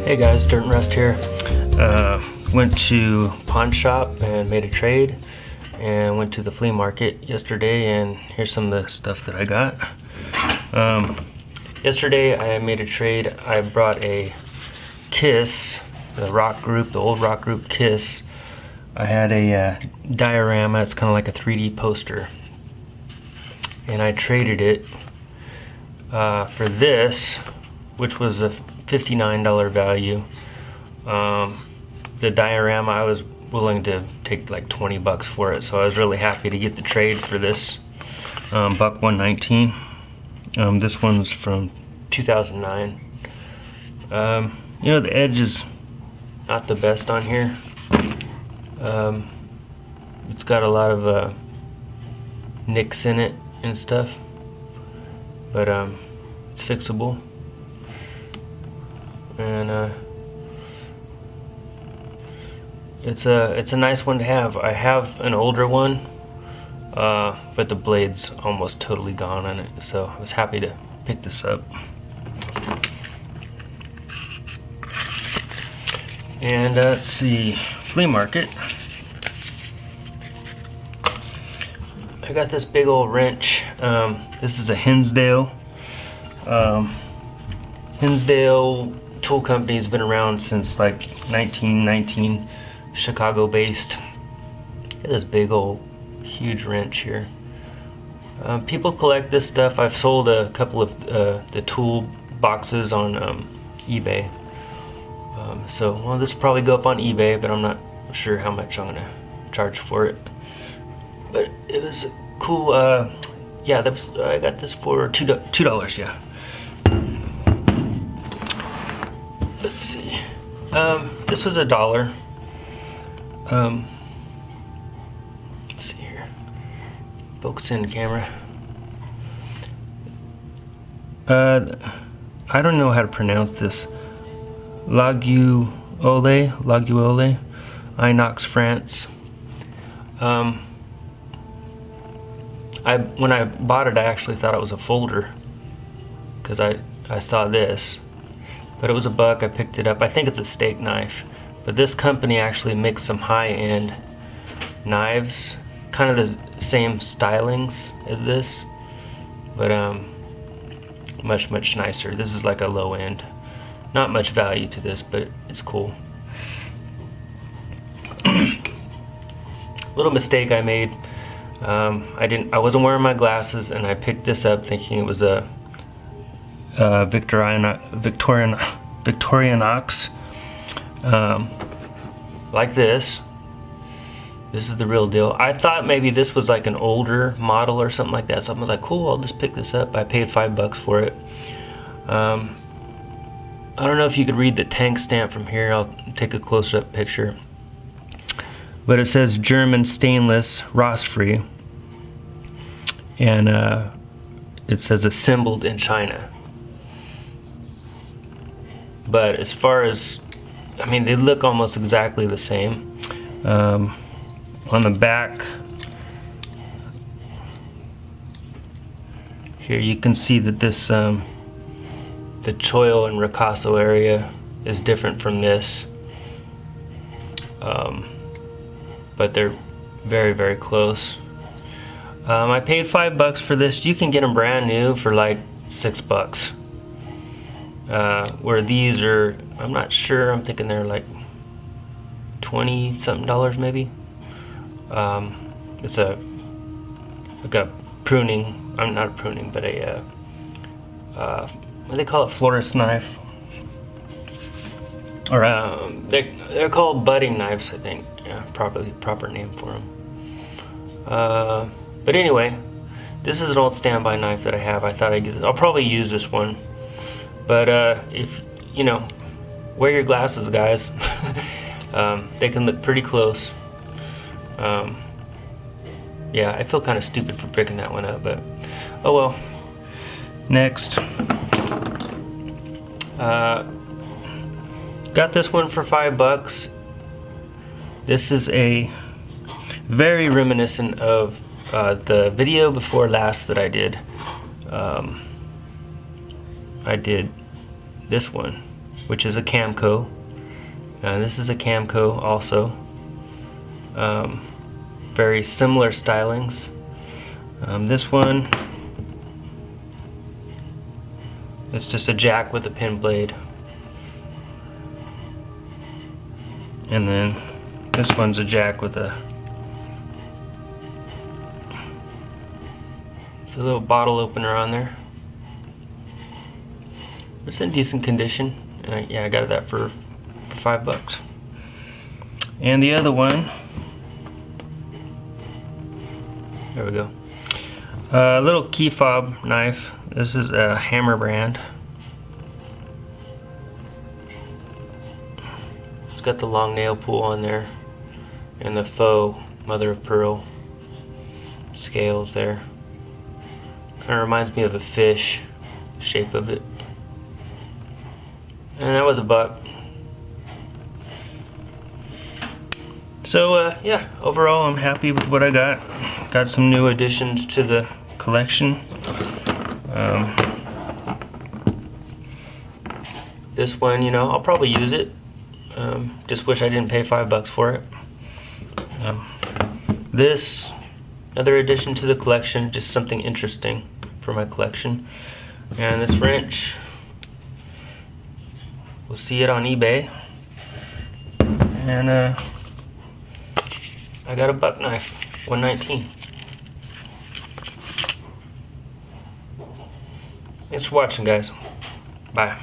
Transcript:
Hey guys, Dirt and Rust here. Went to pawn shop and made a trade, and went to the flea market yesterday, and here's some of the stuff that I got. Yesterday I made a trade. I brought a Kiss, the rock group, the old rock group Kiss. I had a diorama. It's kind of like a 3D poster, and I traded it for this, which was a $59 value. The diorama, I was willing to take like 20 bucks for it, so I was really happy to get the trade for this. Buck 119. This one's from 2009. You know, the edge is not the best on here. It's got a lot of nicks in it and stuff, but it's fixable. And it's a nice one to have. I have an older one, but the blade's almost totally gone on it, so I was happy to pick this up. And let's see, flea market. I got this big old wrench. This is a HinsDale. HinsDale tool company has been around since like 1919, Chicago based. Look at this big old huge wrench here. People collect this stuff. I've sold a couple of the tool boxes on eBay. So well, this will probably go up on eBay, but I'm not sure how much I'm gonna charge for it. But it was cool. Yeah, that was, I got this for $2. Yeah. Let's see. This was $1. Let's see here. Focus in the camera. I don't know how to pronounce this. Languiole, Inox, France. When I bought it, I actually thought it was a folder because I saw this, but it was $1. I picked it up. I think it's a steak knife, but this company actually makes some high-end knives, kind of the same stylings as this, but much nicer. This is like a low end. Not much value to this, but it's cool. Little mistake I made. I wasn't wearing my glasses, and I picked this up thinking it was a Victorinox, like this. This is the real deal. I thought maybe this was like an older model or something like that, so I was like, cool, I'll just pick this up. I paid $5 for it. I don't know if you could read the tank stamp from here. I'll take a close-up picture. But it says German stainless, rust-free, and it says assembled in China. But as far as, I mean, they look almost exactly the same. On the back here, you can see that this the choil and ricasso area is different from this, but they're very close. I paid $5 for this. You can get them brand new for like $6, where these are, I'm not sure, I'm thinking they're like 20 something maybe. It's like a pruning, I'm not a pruning, but a what do they call it, florist knife, or they're called budding knives, I think. Yeah, proper name for them. But anyway, this is an old standby knife that I have. I thought I'd get this. I'll probably use this one, but if you know, wear your glasses, guys. They can look pretty close. Yeah, I feel kind of stupid for picking that one up, but oh well. Next, got this one for $5. This is a very reminiscent of the video before last that I did. I did this one. which is a Camco. This is a Camco also. Very similar stylings. This one, it's just a jack with a pin blade. And then this one's a jack with a little bottle opener on there. It's in decent condition. And I got that for $5. And the other one, there we go. A little key fob knife. This is a Hammer brand. It's got the long nail pool on there and the faux mother of pearl scales there. Kind of reminds me of a fish, shape of it. And that was $1. So yeah, overall I'm happy with what I got. Got some new additions to the collection. This one, you know, I'll probably use it. Just wish I didn't pay $5 for it. This, another addition to the collection, just something interesting for my collection. And this wrench, we'll see it on eBay. And I got a buck knife, $1.19. Thanks for watching, guys. Bye.